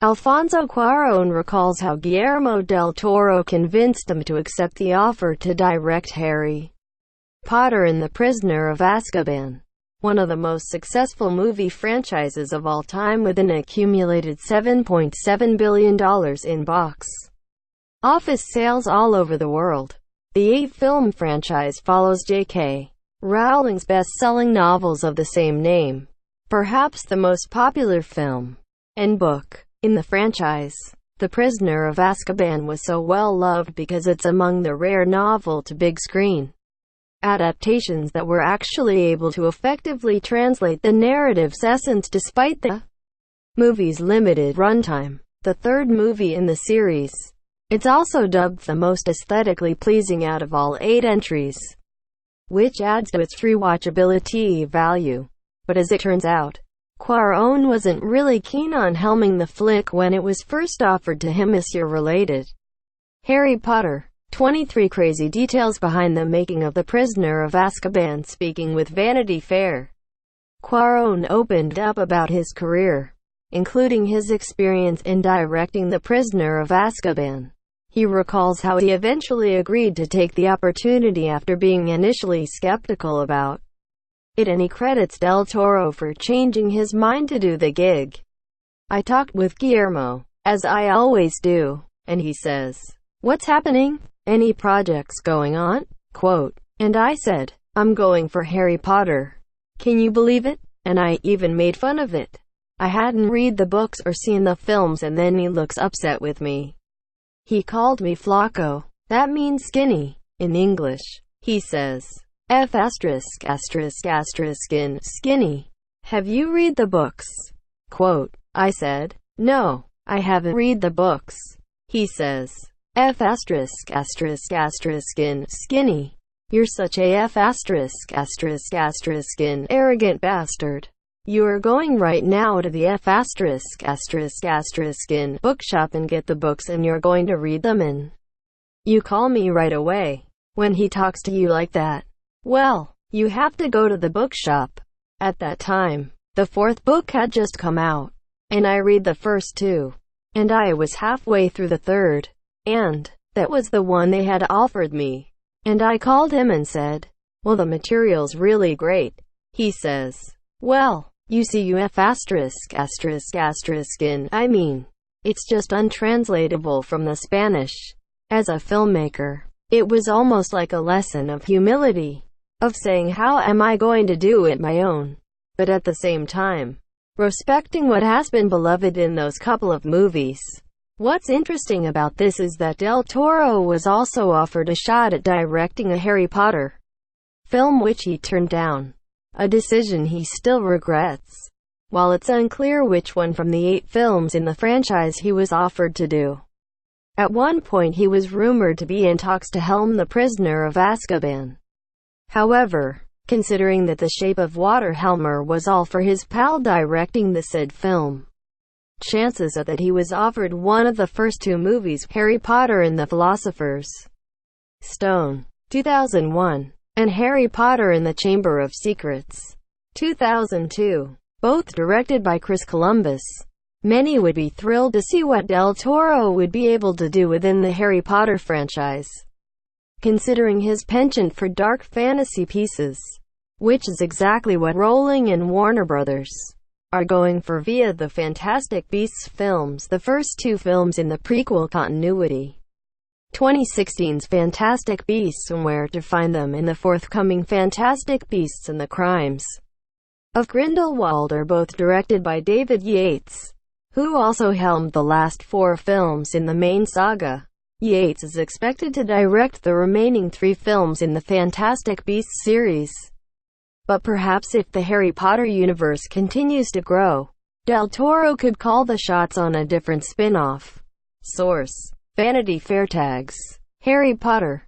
Alfonso Cuaron recalls how Guillermo del Toro convinced him to accept the offer to direct Harry Potter and The Prisoner of Azkaban, one of the most successful movie franchises of all time with an accumulated $7.7 billion in box office sales all over the world. The 8-film franchise follows J.K. Rowling's best-selling novels of the same name. Perhaps the most popular film and book in the franchise, The Prisoner of Azkaban, was so well loved because it's among the rare novel-to-big screen adaptations that were actually able to effectively translate the narrative's essence despite the movie's limited runtime. The third movie in the series, it's also dubbed the most aesthetically pleasing out of all 8 entries, which adds to its rewatchability value. But as it turns out, Cuaron wasn't really keen on helming the flick when it was first offered to him. Related Harry Potter 23 crazy details behind the making of The Prisoner of Azkaban. Speaking with Vanity Fair, Cuaron opened up about his career, including his experience in directing The Prisoner of Azkaban. He recalls how he eventually agreed to take the opportunity after being initially skeptical about it, and he credits Del Toro for changing his mind to do the gig. "I talked with Guillermo, as I always do, and he says, 'What's happening? Any projects going on?' Quote, and I said, 'I'm going for Harry Potter. Can you believe it?' And I even made fun of it. I hadn't read the books or seen the films, and then he looks upset with me. He called me flaco. That means skinny in English. He says, skinny. Have you read the books?" Quote, I said, "No, I haven't read the books." He says, skinny. You're such a arrogant bastard. You are going right now to the bookshop and get the books, and you're going to read them, and you call me right away when he talks to you like that. Well, you have to go to the bookshop. At that time, the 4th book had just come out, and I read the first 2, and I was halfway through the 3rd, and that was the one they had offered me. And I called him and said, "Well, the material's really great." He says, "Well, you see, I mean, it's just untranslatable from the Spanish. As a filmmaker, it was almost like a lesson of humility, of saying, how am I going to do it my own, but at the same time, respecting what has been beloved in those couple of movies." What's interesting about this is that Del Toro was also offered a shot at directing a Harry Potter film, which he turned down, a decision he still regrets. While it's unclear which one from the 8 films in the franchise he was offered to do. At one point he was rumored to be in talks to helm The Prisoner of Azkaban. However, considering that The Shape of Water Helmer was all for his pal directing the said film, chances are that he was offered one of the first 2 movies, Harry Potter and the Philosopher's Stone, 2001, and Harry Potter and the Chamber of Secrets, 2002, both directed by Chris Columbus. Many would be thrilled to see what Del Toro would be able to do within the Harry Potter franchise, considering his penchant for dark fantasy pieces, which is exactly what Rowling and Warner Bros. Are going for via the Fantastic Beasts films, the first 2 films in the prequel continuity. 2016's Fantastic Beasts and Where to Find Them, and the forthcoming Fantastic Beasts and the Crimes of Grindelwald are both directed by David Yates, who also helmed the last 4 films in the main saga. Yates is expected to direct the remaining 3 films in the Fantastic Beasts series. But perhaps if the Harry Potter universe continues to grow, Del Toro could call the shots on a different spin-off. Source: Vanity Fair Tags. Harry Potter